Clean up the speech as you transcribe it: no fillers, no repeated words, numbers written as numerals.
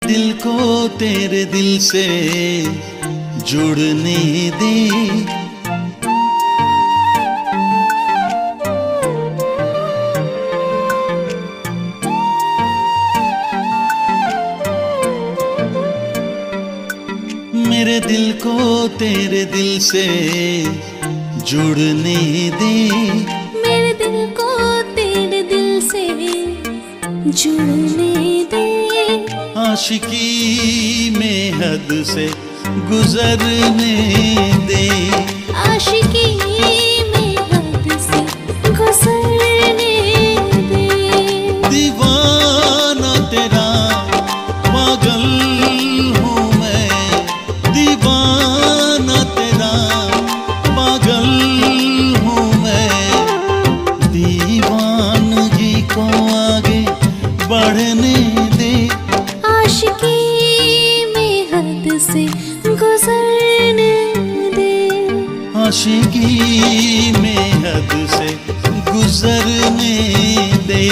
दिल को तेरे दिल से जुड़ने दे। मेरे दिल को तेरे दिल से जुड़ने दे। मेरे दिल को तेरे दिल से जुड़ने दे। आशिकी में हद से गुजरने दे। आशिकी में हद से गुजरने दे। दीवाना तेरा पागल हूँ मैं, दीवाना तेरा पागल हूँ मैं। दीवानगी को आगे बढ़ने दे। आशिकी में हद से गुजरने दे। आशिकी में हद से गुजरने दे।